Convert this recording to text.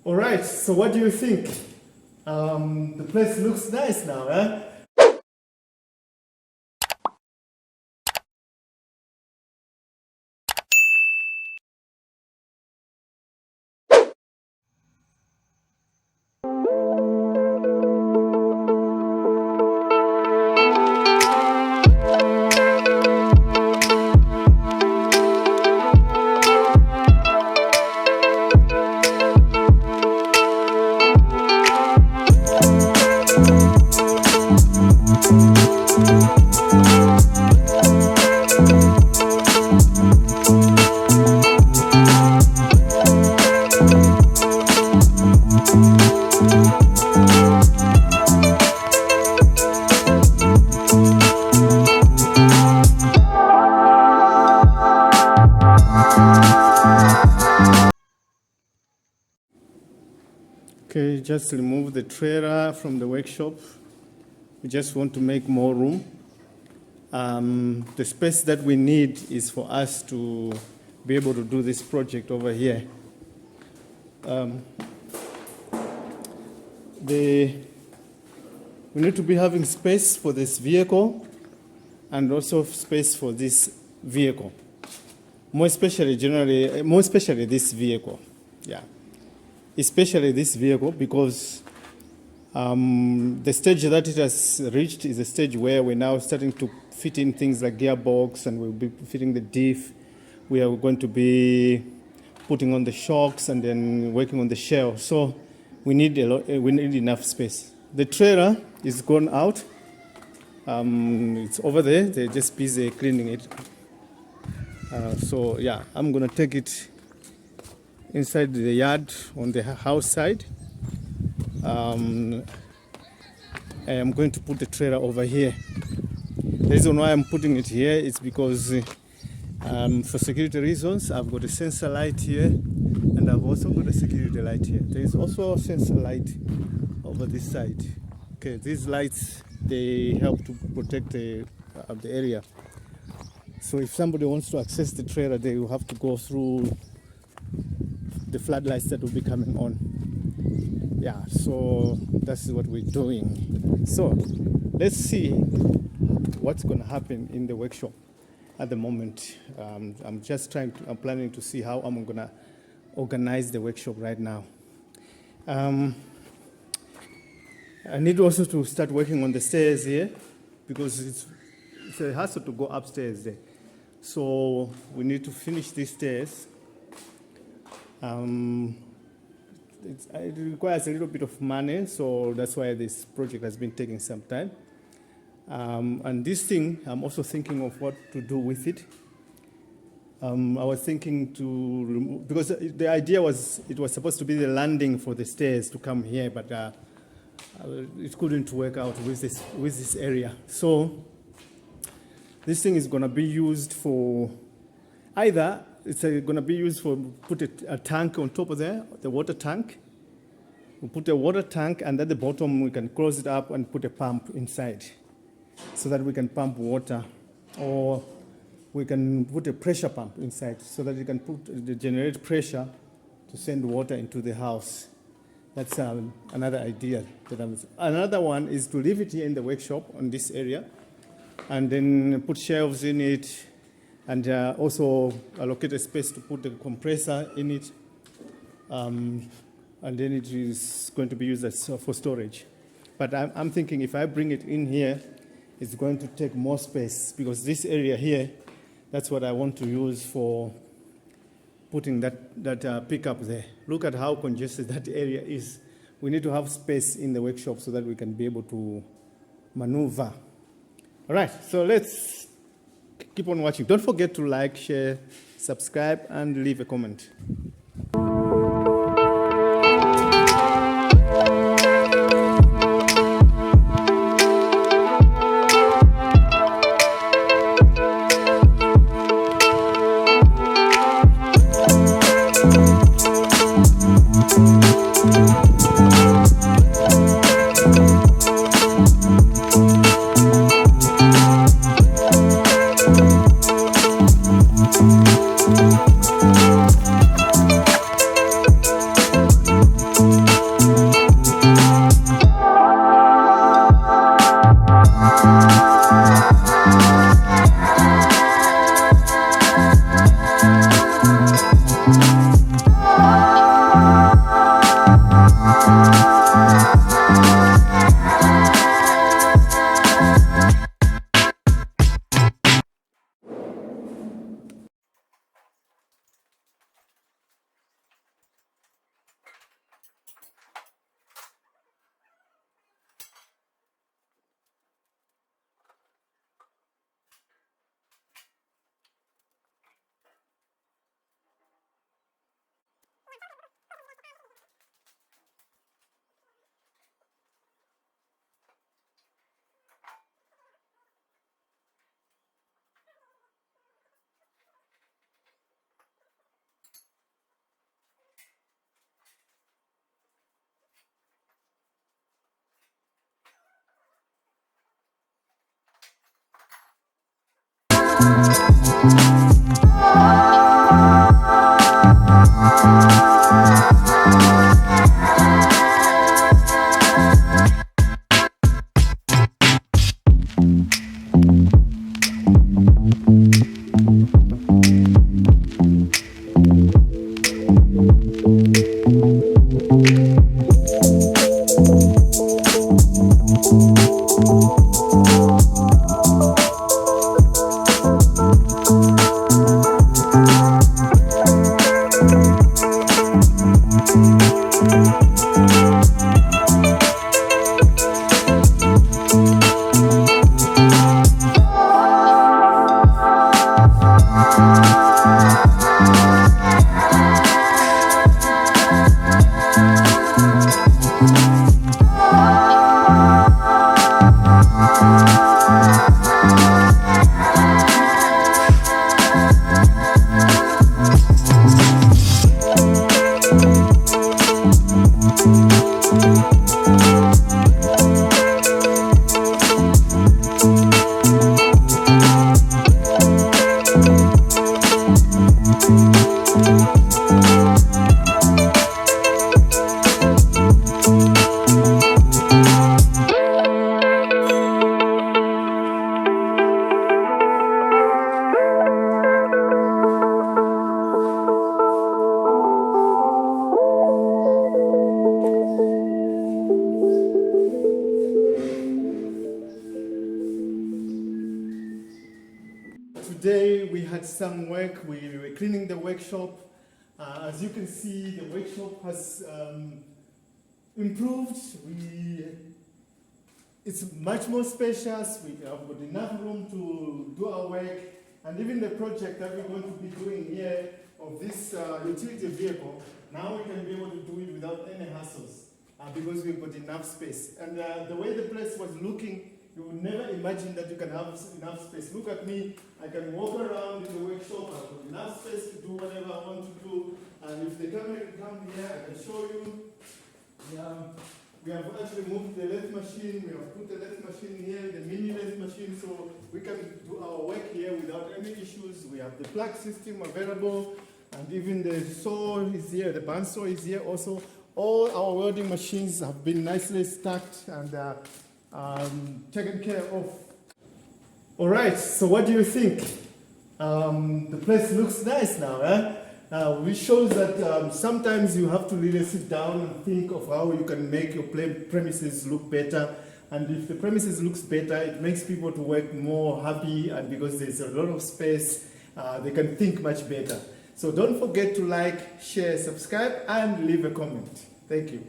All right, so what do you think? The place looks nice now, eh? Okay, just remove the trailer from the workshop. We just want to make more room. The space that we need is for us to be able to do this project over here. We need to be having space for this vehicle and also space for this vehicle. More especially this vehicle. Yeah. Especially this vehicle because the stage that it has reached is a stage where we're now starting to fit in things like gearbox, and we'll be fitting the diff. We are going to be putting on the shocks and then working on the shell. So we need enough space. The trailer is gone out. It's over there. They're just busy cleaning it. So yeah, I'm gonna take it inside the yard on the house side. I am going to put the trailer over here. The reason why I'm putting it here is because for security reasons, I've got a sensor light here and I've also got a security light here. There is also a sensor light over this side. Okay, these lights, they help to protect the area. So if somebody wants to access the trailer, they will have to go through the floodlights that will be coming on. Yeah, so that's what we're doing. So let's see what's going to happen in the workshop at the moment. I'm planning to see how I'm going to organize the workshop right now. I need also to start working on the stairs here because it's a hassle to go upstairs there. So we need to finish these stairs. It requires a little bit of money, so that's why this project has been taking some time. And this thing, I'm also thinking of what to do with it. I was thinking to remove, because the idea was it was supposed to be the landing for the stairs to come here, but it couldn't work out with this area. So this thing is going to be used for either. It's going to be used for put a tank on top of there, the water tank. We'll put a water tank, and at the bottom we can close it up and put a pump inside so that we can pump water. Or we can put a pressure pump inside so that you can generate pressure to send water into the house. That's another idea. Another one is to leave it here in the workshop on this area and then put shelves in it, and also allocate a space to put the compressor in it, and then it is going to be used for storage. But I'm thinking if I bring it in here, it's going to take more space because this area here, that's what I want to use for putting that pickup there. Look at how congested that area is. We need to have space in the workshop so that we can be able to maneuver. All right, so let's keep on watching. Don't forget to like, share, subscribe, and leave a comment. Today we had some work, we were cleaning the workshop. As you can see, the workshop has improved. It's much more spacious, we have got enough room to do our work, and even the project that we're going to be doing here of this utility vehicle, now we can be able to do it without any hassles because we've got enough space. And the way the place was looking, you would never imagine that you can have enough space. Look at me, I can walk around in the workshop, I've got enough space to do whatever I want to do. And if the camera can come here, I can show you. We have actually moved the lathe machine, we have put the lathe machine here, the mini lathe machine, so we can do our work here without any issues. We have the plug system available, and even the saw is here, the bandsaw is here also. All our welding machines have been nicely stacked and taken care of. All right, so what do you think? The place looks nice now, eh? Which shows that sometimes you have to really sit down and think of how you can make your premises look better. And if the premises looks better, it makes people to work more happy, and because there's a lot of space, they can think much better. So don't forget to like, share, subscribe, and leave a comment. Thank you.